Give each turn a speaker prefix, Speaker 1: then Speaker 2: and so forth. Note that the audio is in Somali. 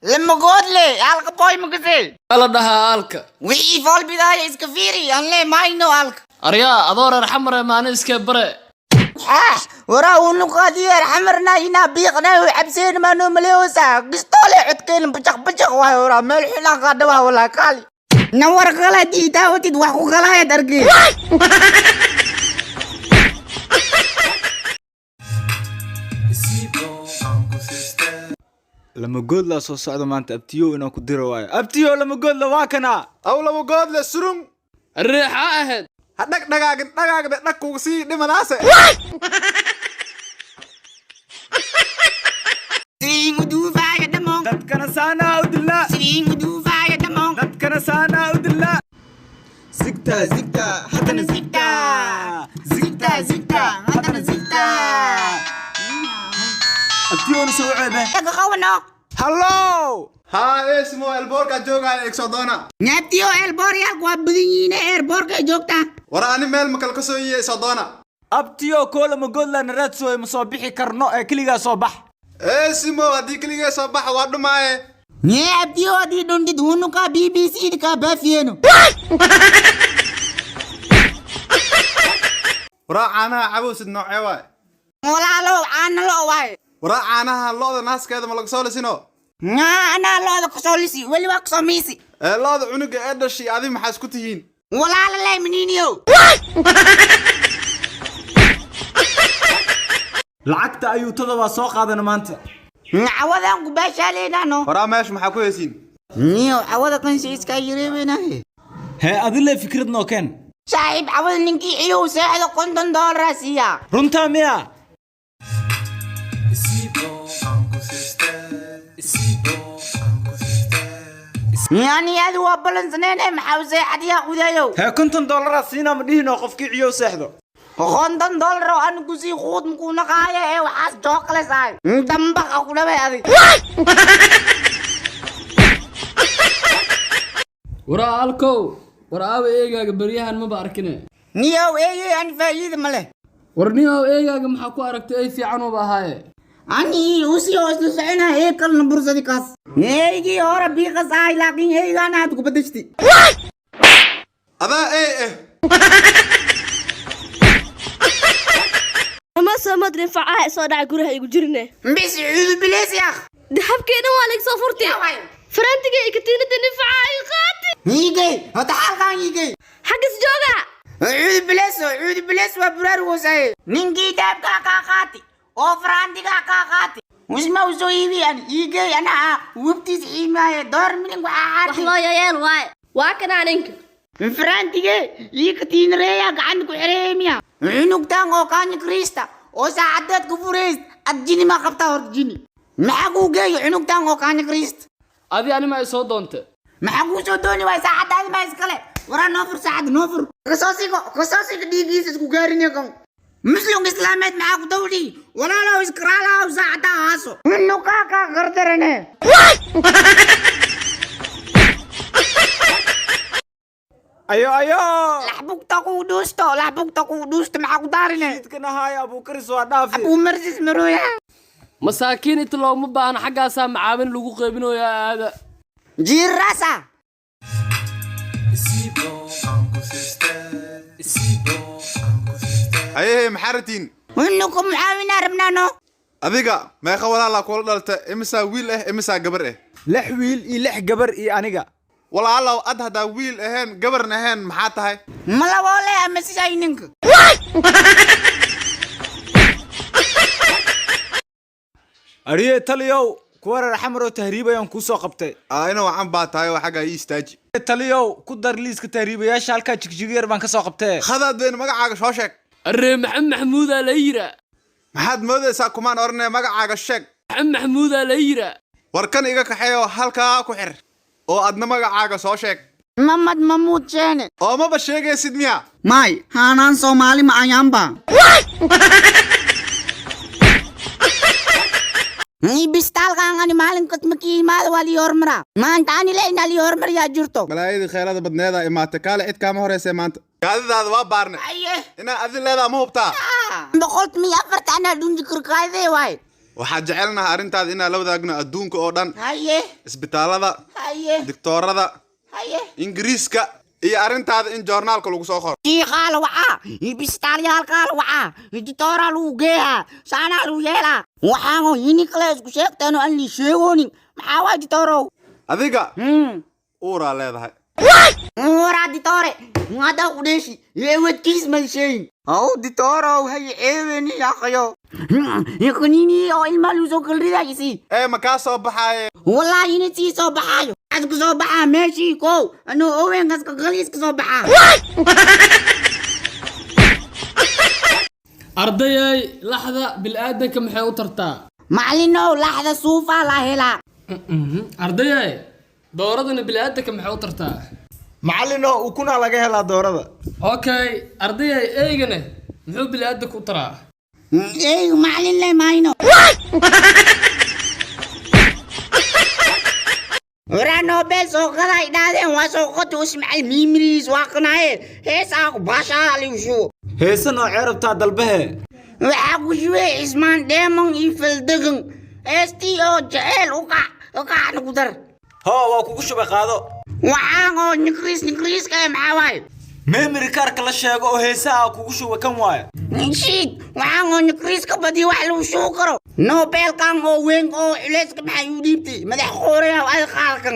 Speaker 1: لما قلت لي الك بوي مكسي
Speaker 2: ala dhahaa alka
Speaker 1: وي فول بداية اسكفيري أنا ما ينو الك
Speaker 2: aryaa adoor xamar maana iska bare
Speaker 1: وراه نقادي حمرنا هنا بيقنا وحبسين ما نمليوسا قسطولي عدكين بجخ واي وراه ملحنا قادوا ولا كالي نور غلا دي داوتي دوحو غلا يا درقي
Speaker 3: لما قول له سو سعد ما انت ابتيو انو كديرو واي ابتيو لما قول له واكنا
Speaker 4: أو لما قول له سرم
Speaker 2: الريحه ahayd
Speaker 4: هدك دقاق دقوق سي دمناسة
Speaker 1: سرين ودوفا يا دمون
Speaker 3: دتكنا سانا ودلا
Speaker 1: سرين ودوفا يا دمون
Speaker 3: دتكنا سانا ودلا
Speaker 4: زكتا زكتا
Speaker 1: حتى نزيكتا زيكتا حتى نزيكتا
Speaker 3: ابتيو نسوي عيبه
Speaker 1: يا خونا
Speaker 3: هلو
Speaker 4: ها اسمه البوركا جوغا اكسودونا
Speaker 1: نبتيو البوريال قوابدين ايربورك جوكتا
Speaker 4: وراني ميل مكالكسو اكسودونا
Speaker 3: ابتيو كل ما قول له نرد سوي مصابيحي كرنو كليغا صباح
Speaker 4: اسمه هديك اللي صباح وادو معي
Speaker 1: نبتيو دي دون دي دونو كا بي بي سي كا بافينو
Speaker 4: ورا عنها عبوس النوع واي
Speaker 1: ولا لو عنا لو واي
Speaker 4: ورا عنها اللوضة ناس كذا ملقصولي سينو
Speaker 1: أنا لا كسوليسي ولي وكسوميسي
Speaker 4: اللوضة عنق أدى الشيء عظيم حاسكتيين
Speaker 1: ولا لا منينيو
Speaker 3: لعقت ايو تضوا سو قادنا مانتا
Speaker 1: عوضا قباش علينا نو
Speaker 4: ورا ماشي محاكو ياسين
Speaker 1: نيو عوضا كان شيء يريبنا
Speaker 3: هي ادله فكرتنا كان
Speaker 1: صاحب عوض ننكي عيو ساعد كنتن دول راسيا
Speaker 3: رنتا ميا
Speaker 1: يعني هذا هو بلنسنين محاوزي عديا قدايو
Speaker 3: هي كنتن دولار سينا مدينو قفكي عيو ساحدو
Speaker 1: كنتن دولار أنا كوسي خود مكونا قايا وحاس جوكلة ساي دمبق أقول بهذه
Speaker 2: waraa alkow waraawe eegaaga baryahan ma baarkine
Speaker 1: نيو إيه أنا فايد مله
Speaker 2: warniyow eegaaga maxaa ku aragtay ay fiican u bahaaye
Speaker 1: أني وسي أصل سعنا هيك النبرة دي كاس هيجي هورا بيقص هاي لكن هيك أنا هتكو بدشتي
Speaker 4: هذا ايه
Speaker 5: ما سمد رفعها صدع جرها يجرنه
Speaker 1: بس عيد بليس يا أخ
Speaker 5: دحبك أنا والك صفرتي فرنتك كتير تنفعها يقاتل
Speaker 1: هيجي هتحال كان هيجي
Speaker 5: حق سجوجا
Speaker 1: عيد بليس وبرر وساي نيجي داب كاكاتي أوفراندي كاكاتي وش ما وزوي يعني هيجي أنا وبتيس إيماء دور من قاعد
Speaker 5: والله يا الواي واكن عليك
Speaker 1: فرانتي يكتين رياك عندك حريميا عنك تانغو كان كريستا وساعدت كفوريست الجيني ما قبطه الجيني معقو جاي عنك تانغو كان كريست
Speaker 2: adi ani ma soo doonte
Speaker 1: معقو سودوني واي ساعد ما يسكله ورا نوفر ساعد نوفر قصاصي ديجيس اسكو غاريني كون مسلم اسلامات معقو دولي ولا لو اسكرالا وساعد هاسو انو كاكا غردرنه
Speaker 3: ايو
Speaker 1: لحبوك تقو دوستو معقو دارنه
Speaker 3: كنا هاي ابو كريس ودافي
Speaker 1: ابو مرسيس مرويا
Speaker 2: masaakiin inta looma baahna xaggaasaa macaabin lagu qaybinayo aada
Speaker 1: جيراسا
Speaker 4: ايه محارتين
Speaker 1: وانكم معاونا ربنانو
Speaker 4: adiga meeqa walaal kula dhalta imisa wiil imisa gabar
Speaker 3: لح ويل اي لح قبر اي انيغا
Speaker 4: walaalow ad hada wiil ahaan gabarna ahaan maxaa tahay
Speaker 1: ملا ولا مسيينك
Speaker 3: اريه تليو كوار حمرو تهريب يان كوسو قبتay
Speaker 4: ina waxan baa tahay oo xaga ii istaaji
Speaker 3: تليو ku dar liiska tahriibayaasha halka jigjigeer baan ka soo qabtay
Speaker 4: khadaad been magacaaga soo sheeg
Speaker 2: arree maxamed maxamuuda la yira
Speaker 4: maxaad moodaysaa kumaan oranay magacaaga sheeg
Speaker 2: maxamed maxamuuda la yira
Speaker 4: warkan iga kaxeeyo halka ku xir oo adna magacaaga soo sheeg
Speaker 1: محمد محمود جاني
Speaker 4: oo ma ba sheegaysid miya
Speaker 1: ماي هانان صومالي مع يامبا ني بيستال كان اني مالن كنت مكي مال والي يورمرا ما انت اني لين الي يورمر يا جرتو
Speaker 4: malaayida khayrada badneeda imaata kaale cid kaama horeysay maanta gaadidaada waa baarnay
Speaker 1: ايه
Speaker 4: ina adin leedaa ma hubtaa
Speaker 1: بقولت مي افرت انا دون ذكر كايدي واي
Speaker 4: waxaan jecelnahay arrintaada inaan la wadaagno adduunka oo dhan
Speaker 1: haye
Speaker 4: isbitaalada
Speaker 1: haye
Speaker 4: diktoorada
Speaker 1: haye
Speaker 4: ingiriiska iyo arrintaada in joornaalka lagu soo qoro
Speaker 1: shiiqaa la wacaa ibistaalyaalkaa la wacaa editooraa lagu geeyaa saanaa lagu yeelaa waxaanoo yini kale isku sheegteeno aan lii sheegoonin maxaa waa editoorow
Speaker 4: adiga uuraa leedahay
Speaker 1: waraa editoore haddaa ku dheeshi yeewadkiis mal sheegin aw editoorow hay ceebeeni yaaqayo yakanini oo ilmaa luu soo kalridaysi
Speaker 4: ma kaa soo baxaaye
Speaker 1: wallaahi ina sii soo baxaayo waxaad ku soo baxaa meeshii kow anuu oweenkaas kakaliis ka soo baxaa
Speaker 2: ardayay laxda bilaadanka maxay u tartaa
Speaker 1: macallinow laxda suufaa la helaa
Speaker 2: ardayay dooradana bilaadanka maxay u tartaa
Speaker 3: macallino ukunaa laga helaa doorada
Speaker 2: okay ardayay eygana muxuu bilaadanka u taraa
Speaker 1: eygu macallin le mayno waraa nobel soo qaday dhaadeen waa soo qota usmacal miimiriis waa qanaaye heesaa ku baashaa ligu shubo
Speaker 3: heese noocee rabtaa dalbahe
Speaker 1: waxaa ku shubay cismaan dheeman iyo faldegan heestii oo jeceel ukacna ku dar
Speaker 3: hoo waa kugu shubay qaado
Speaker 1: waxaan oo nikriiska maxaa waaye
Speaker 3: memory kaarka la sheego oo heesaha kugu shuba kan waaye
Speaker 1: shiid waxaan oo nikriiska badiyo wax lagu shubo karo nobelkan oo weyn oo culeyska maxaa uu dhiibtay madax qooreya ay qaalkan